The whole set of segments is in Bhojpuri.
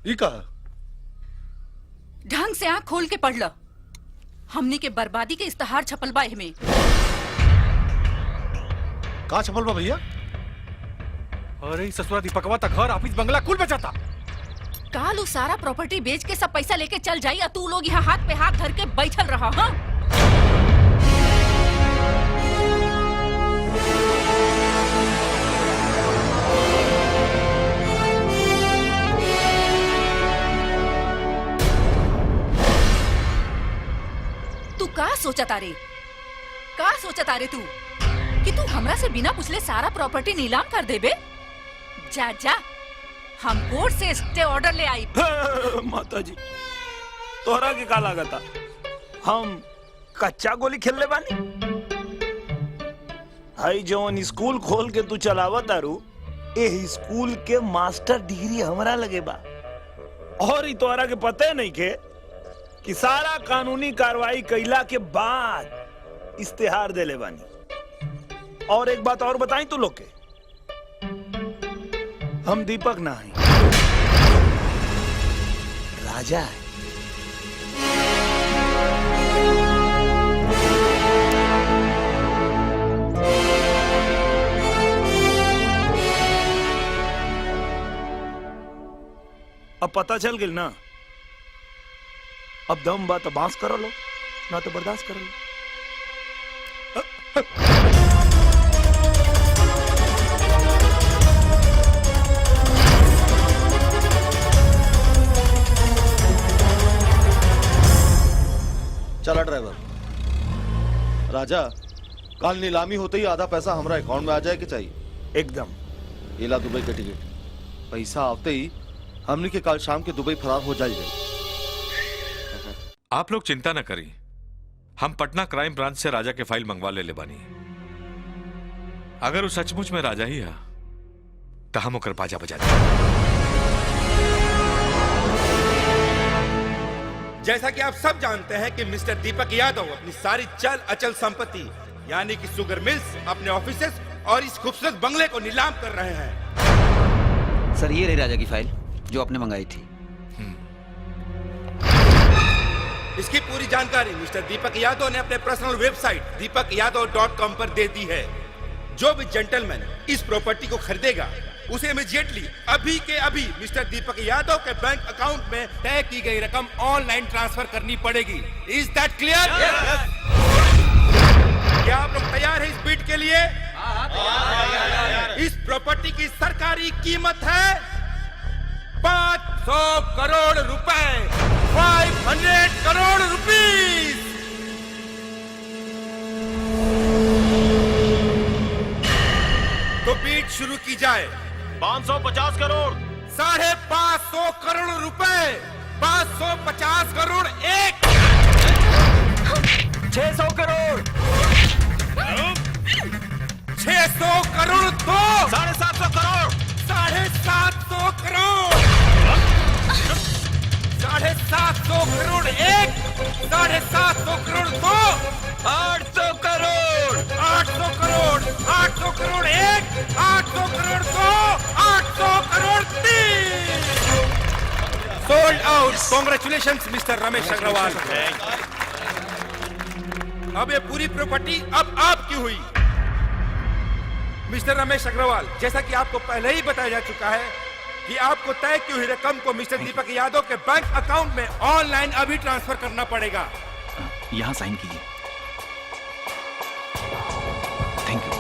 ई का ढंग से आंख खोल के पढ़ लो। हमनी के बर्बादी के इस्तेहार छपल बा एहमे। का छपल बा भैया? अरे ससुरा दीपकवा तक घर ऑफिस बंगला कुल बेचाता। काल उ सारा प्रॉपर्टी बेच के सब पैसा लेके चल जाई और तू लोग यहाँ हाथ पे हाथ धर के बैठल रहा। हाँ, तू का सोचा तारे? का सोचा तारे तू कि तू हमरा से बिना पूछले सारा प्रॉपर्टी नीलाम कर देबे? जा जा, हम कोर्ट से स्टे ऑर्डर ले आई। माता जी, तोहरा के का लागता हम कच्चा गोली खेलने बानी? हाई जवन स्कूल खोल के तू चलावत दारू, ए स्कूल के मास्टर डिग्री हमरा लगे बा। और ई तोहरा के पता नहीं के कि सारा कानूनी कार्रवाई कैला के बाद इस्तेहार देले बानी। और एक बात और बताई तू लोग के, हम दीपक ना हैं, राजा है। अब पता चल गई ना? अब दम बात बांस करो लो, ना तो बर्दाश्त करो लो। चला ड्राइवर। राजा, कल नीलामी होते ही आधा पैसा हमारा अकाउंट में आ जाए कि चाहिए? एकदम। ये ला दुबई का टिकट। पैसा आते ही हमने के कल शाम के दुबई फरार हो जाएगी। आप लोग चिंता न करी, हम पटना क्राइम ब्रांच से राजा के फाइल मंगवा ले बानी। अगर वो सचमुच में राजा ही है तो हम ओकर बाजा बजा दे। जैसा कि आप सब जानते हैं कि मिस्टर दीपक यादव अपनी सारी चल अचल संपत्ति यानी कि शुगर मिल्स, अपने ऑफिसेस और इस खूबसूरत बंगले को नीलाम कर रहे हैं। सर, ये रही राजा की फाइल जो आपने मंगाई थी। इसकी पूरी जानकारी मिस्टर दीपक यादव ने अपने पर्सनल वेबसाइट deepakyadav.com पर दे दी है। जो भी जेंटलमैन इस प्रॉपर्टी को खरीदेगा उसे इमीडिएटली अभी के अभी मिस्टर दीपक यादव के बैंक अकाउंट में तय की गई रकम ऑनलाइन ट्रांसफर करनी पड़ेगी। Is that clear? क्या आप लोग तैयार हैं इस बीट के लिए? इस प्रॉपर्टी की सरकारी कीमत है 500 करोड़ रुपए, 500 करोड़ रुपीस। तो बीट शुरू की जाए। 550 करोड़, 550 करोड़ रुपए, 550 करोड़ एक, 600 करोड़, 600 करोड़ दो, 750 करोड़, 750 करोड़, 750 करोड़ एक, 750 करोड़ दो, 800 करोड़, 800 करोड़, 800 करोड़ एक, 800 करोड़ दो, 800 करोड़ तीन। Sold out. Congratulations mister Ramesh Agarwal. अब ये पूरी प्रॉपर्टी अब आपकी हुई। मिस्टर रमेश अग्रवाल, जैसा कि आपको पहले ही बताया जा चुका है कि आपको तय की हुई रकम को मिस्टर दीपक यादव के बैंक अकाउंट में ऑनलाइन अभी ट्रांसफर करना पड़ेगा। यहाँ साइन कीजिए। Thank you.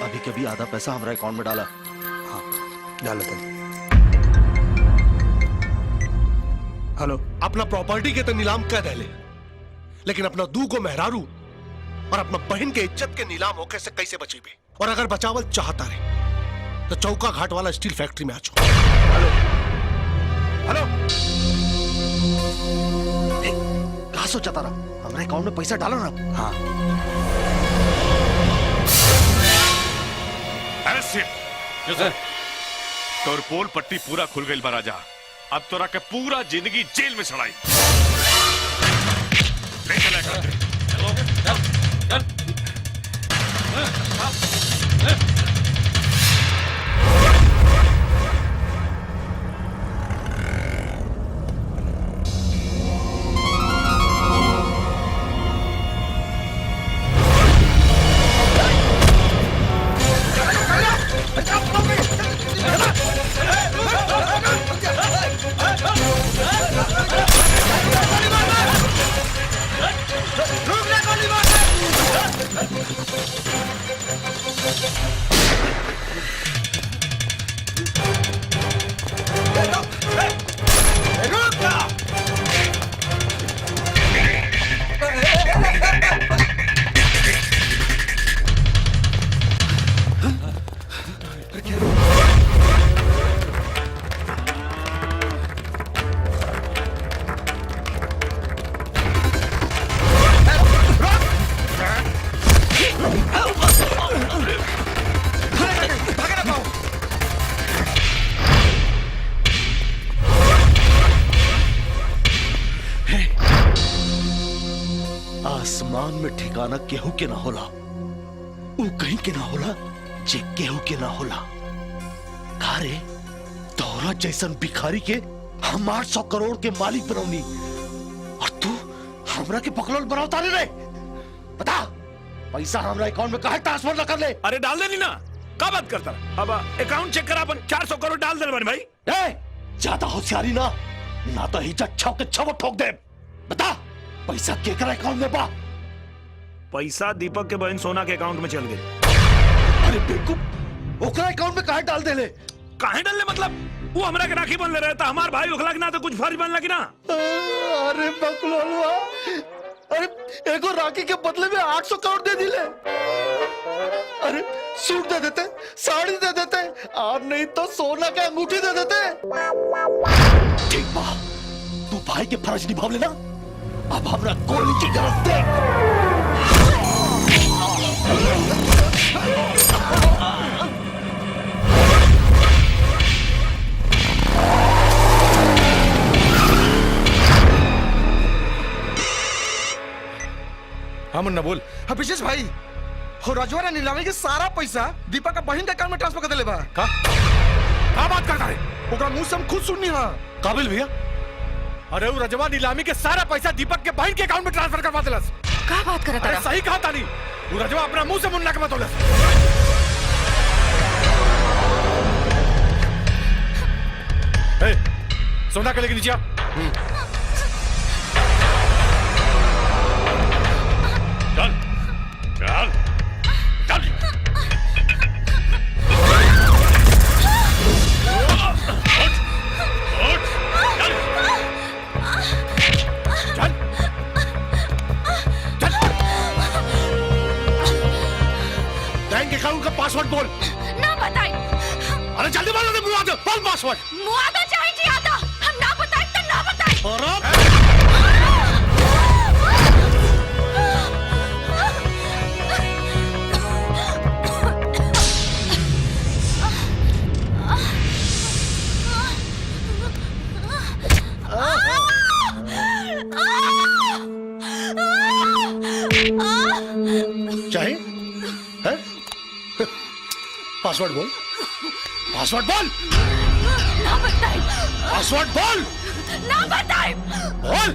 अभी कभी आधा पैसा हमारा अकाउंट में डाला। हाँ डालो तुम। हेलो, अपना प्रॉपर्टी के तो नीलाम कर दे, लेकिन अपना दू को मेहरारू और अपना बहन के इज्जत के नीलाम होके से कैसे बचेबे? और अगर बचावल चाहता रहे तो चौका घाट वाला स्टील फैक्ट्री में आ जाओ। हेलो हेलो, कहा सोचा तारा? हमारे अकाउंट में पैसा डालो ना। हाँ तोर पोल पट्टी पूरा खुल गई बा राजा। अब तोरा के पूरा जिंदगी जेल में सड़ाई। नहीं चलेगा। आसमान में ठिकाना केहू के ना होला, ऊ कहीं के ना होला जे केहू के ना होला। कारे तोहरा जैसन भिखारी के हम 800 करोड़ के मालिक बनौनी और तू हमरा के पकड़ल बनाओ तारे रे। बता पैसा हमरा अकाउंट में काहे ट्रांसफर न कर ले? अरे डाल देनी ना, का बात करता रहा? अब अकाउंट चेक करा, अपन 400 करोड़ डाल दे भाई। ए, ज्यादा होशियारी ना तो हिजा छव के छव ठोक दे। बता पैसा केकरा अकाउंट में बा? पैसा दीपक के बहन सोना के अकाउंट में चल गए। अरे बेवकूफ, ओकरा अकाउंट में काहे डाल देले? काहे डालने मतलब? वो हमरा के राखी बन ले रहा था, हमार भाई ओखला के ना तो कुछ फर्ज बन लगी ना। अरे बकलोलवा, अरे एगो राखी के बदले में 800 करोड़ दे दिले। अरे सूट दे देते, साड़ी दे देते, और नहीं तो सोना के अंगूठी दे देते। ठीक बा, तू भाई के फर्ज निभाव लेना। अब हमरा गोली की जरूरत है। हाँ मुन्ना बोल। हाँ विशेष भाई, हो रजवाड़ा नीलामी के सारा पैसा दीपक का बहन के अकाउंट में ट्रांसफर कर देले बा। का बात करता है? ओकरा मुंह से हम खुद सुननी हां। काबिल भैया, अरे वो रजवा नीलामी के सारा पैसा दीपक के बहन के अकाउंट में ट्रांसफर करवा दिलस। का बात करत अरे तारा? सही कहा तानी, वो रजवा अपना मुंह से मुन्ना के बतौलस। ए, सोना के लेके नीचे आ। चल चल चल। बैंक अकाउंट का पासवर्ड बोल। ना बताई। अरे जल्दी बोलो, मुआ दो, बोल पासवर्ड। मुआदा चाहे जियादा, हम ना बताई तो ना बताई। और चाहे हैं? पासवर्ड बोल, पासवर्ड बोल, ना बताई। पासवर्ड बोल, ना बताई। बोल।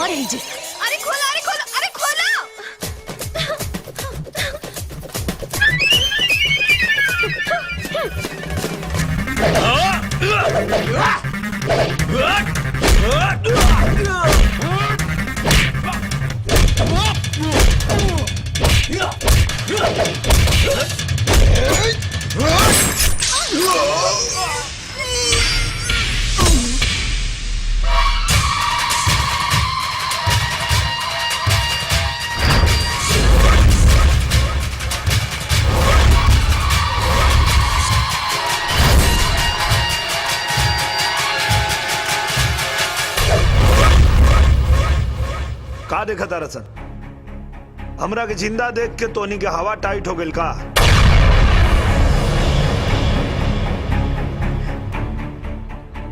मारे ही जी। अरे खोलो, अरे खोलो, अरे खोलो। का देखा था रसन? हमरा के जिंदा देख के तोनी के हवा टाइट हो गइल का?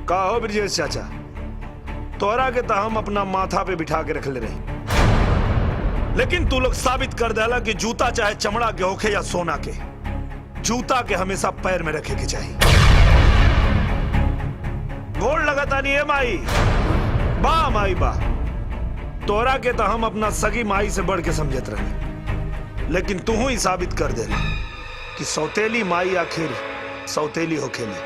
का हो ब्रजेश चाचा, तोरा के तो हम अपना माथा पे बिठा के रख ले रही, लेकिन तू लोग साबित कर देला कि जूता चाहे चमड़ा के होखे या सोना के, जूता के हमेशा पैर में रखे के चाहिए। गोड़ लगाता नहीं है माई, बा माई बा। तोरा के तो हम अपना सगी माई से बढ़ के समझत रहे, लेकिन तू ही साबित कर दे कि सौतेली माई आखिर सौतेली होखे में।